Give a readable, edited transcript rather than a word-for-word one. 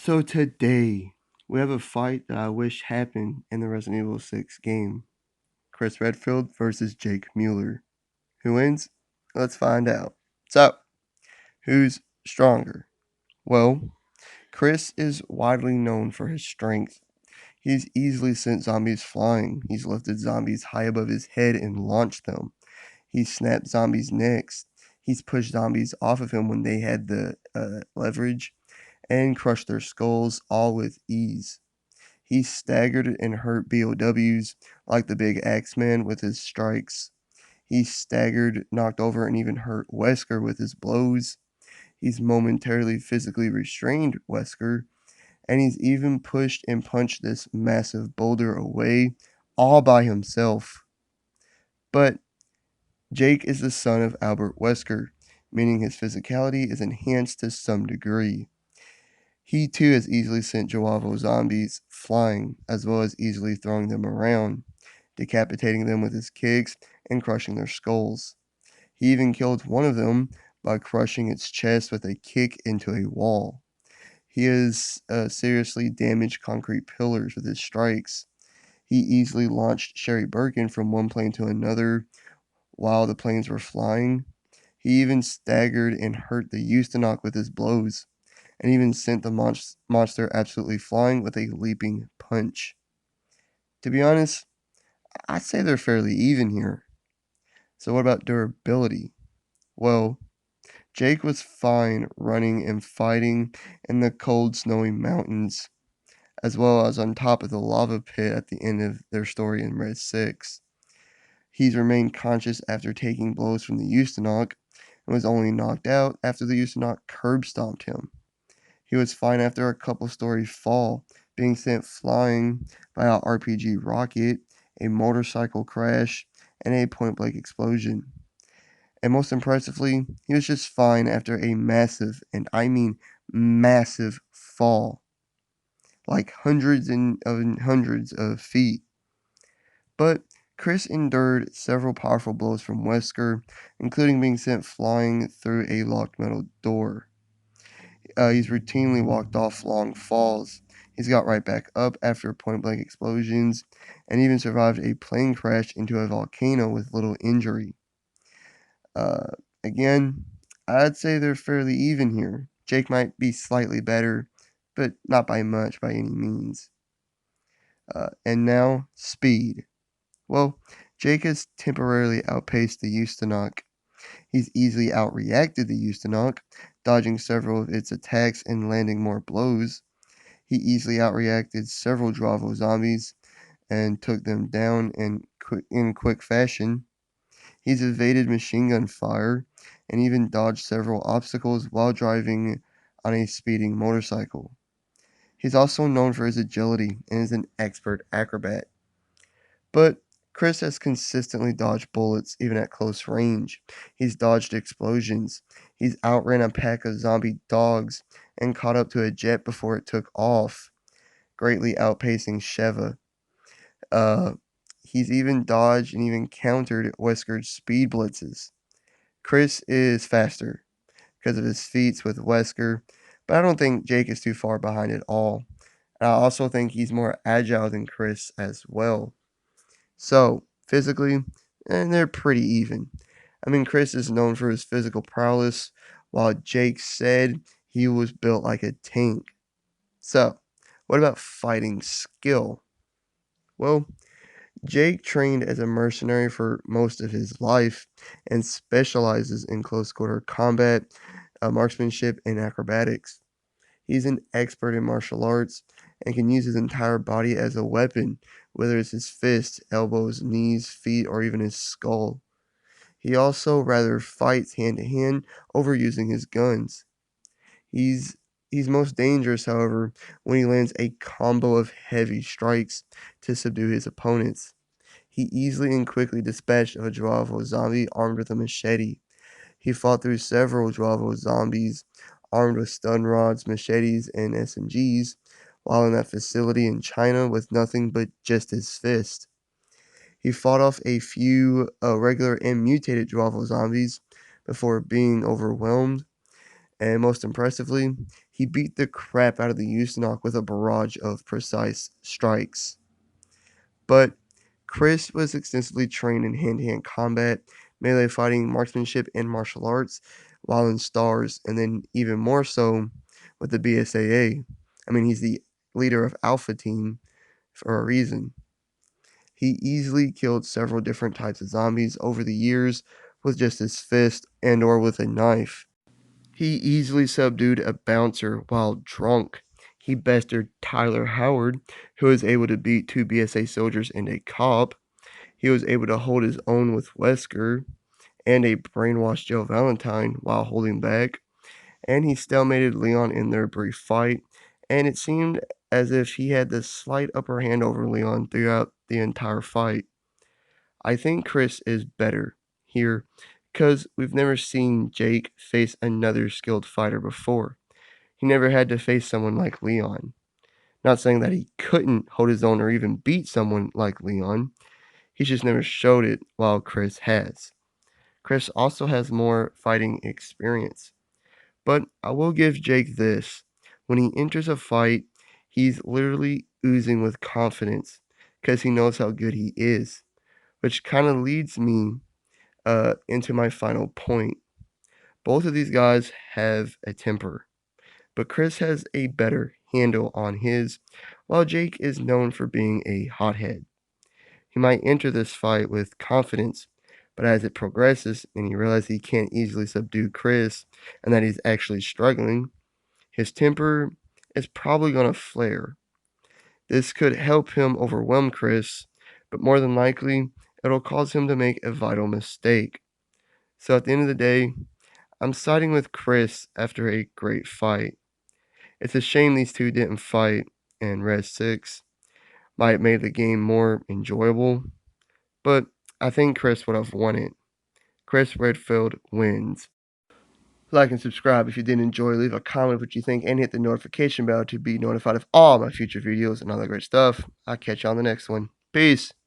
So today, we have a fight that I wish happened in the Resident Evil 6 game. Chris Redfield versus Jake Muller. Who wins? Let's find out. So, who's stronger? Well, Chris is widely known for his strength. He's easily sent zombies flying. He's lifted zombies high above his head and launched them. He's snapped zombies' necks. He's pushed zombies off of him when they had the leverage and crushed their skulls, all with ease. He staggered and hurt BOWs like the big Axeman with his strikes. He staggered, knocked over, and even hurt Wesker with his blows. He's momentarily physically restrained Wesker, and he's even pushed and punched this massive boulder away all by himself. But Jake is the son of Albert Wesker, meaning his physicality is enhanced to some degree. He too has easily sent Joavo zombies flying, as well as easily throwing them around, decapitating them with his kicks and crushing their skulls. He even killed one of them by crushing its chest with a kick into a wall. He has seriously damaged concrete pillars with his strikes. He easily launched Sherry Birkin from one plane to another while the planes were flying. He even staggered and hurt the Eustonok with his blows, and even sent the monster absolutely flying with a leaping punch. To be honest, I'd say they're fairly even here. So, what about durability? Well, Jake was fine running and fighting in the cold, snowy mountains, as well as on top of the lava pit at the end of their story in Red 6. He's remained conscious after taking blows from the Eustonok and was only knocked out after the Eustonok curb stomped him. He was fine after a couple-story fall, being sent flying by a RPG rocket, a motorcycle crash, and a point-blank explosion. And most impressively, he was just fine after a massive, and I mean massive, fall, like hundreds of feet. But Chris endured several powerful blows from Wesker, including being sent flying through a locked metal door. He's routinely walked off long falls. He's got right back up after point blank explosions, and even survived a plane crash into a volcano with little injury. Uh, Again, I'd say they're fairly even here. Jake might be slightly better, but not by much by any means. And now, speed. Well, Jake has temporarily outpaced the Eustonok. He's easily outreacted the Eustonok, dodging several of its attacks and landing more blows. He easily outreacted several Dravo zombies and took them down in quick fashion. He's evaded machine gun fire and even dodged several obstacles while driving on a speeding motorcycle. He's also known for his agility and is an expert acrobat. But Chris has consistently dodged bullets even at close range. He's dodged explosions. He's outran a pack of zombie dogs and caught up to a jet before it took off, greatly outpacing Sheva. Uh, he's even dodged and even countered Wesker's speed blitzes. Chris is faster because of his feats with Wesker, but I don't think Jake is too far behind at all. And I also think he's more agile than Chris as well. So, physically, they're pretty even. I mean, Chris is known for his physical prowess, while Jake said he was built like a tank. So, what about fighting skill? Well, Jake trained as a mercenary for most of his life and specializes in close quarter combat, marksmanship, and acrobatics. He's an expert in martial arts and can use his entire body as a weapon, whether it's his fists, elbows, knees, feet, or even his skull. He also rather fights hand to hand over using his guns. He's he's most dangerous, however, when he lands a combo of heavy strikes to subdue his opponents. He easily and quickly dispatched a Joavo zombie armed with a machete. He fought through several Joavo zombies armed with stun rods, machetes, and SMGs, while in that facility in China with nothing but just his fist. He fought off a few regular and mutated Joavo zombies before being overwhelmed, and most impressively, He beat the crap out of the Usanok with a barrage of precise strikes. But Chris was extensively trained in hand-to-hand combat, melee fighting, marksmanship, and martial arts, while in Stars, and then even more so with the BSAA. I mean, he's the leader of Alpha Team for a reason. He easily killed several different types of zombies over the years with just his fist and or with a knife. He easily subdued a bouncer while drunk. He bested Tyler Howard, who was able to beat two BSA soldiers and a cop. He was able to hold his own with Wesker and a brainwashed Joe Valentine while holding back. And he stalemated Leon in their brief fight, and it seemed as if he had the slight upper hand over Leon throughout the entire fight. I think Chris is better here because we've never seen Jake face another skilled fighter before. He never had to face someone like Leon. Not saying that he couldn't hold his own or even beat someone like Leon. He's just never showed it while Chris has. Chris also has more fighting experience. But I will give Jake this. When he enters a fight, he's literally oozing with confidence because he knows how good he is, which kind of leads me into my final point. Both of these guys have a temper, but Chris has a better handle on his, while Jake is known for being a hothead. He might enter this fight with confidence, but as it progresses and he realizes he can't easily subdue Chris and that he's actually struggling, his temper is probably going to flare. This could help him overwhelm Chris, but more than likely, it'll cause him to make a vital mistake. So at the end of the day, I'm siding with Chris after a great fight. It's a shame these two didn't fight in Res 6. Might have made the game more enjoyable, but I think Chris would have won it. Chris Redfield wins. Like and subscribe if you did enjoy. Leave a comment what you think and hit the notification bell to be notified of all my future videos and all that great stuff. I'll catch you on the next one. Peace.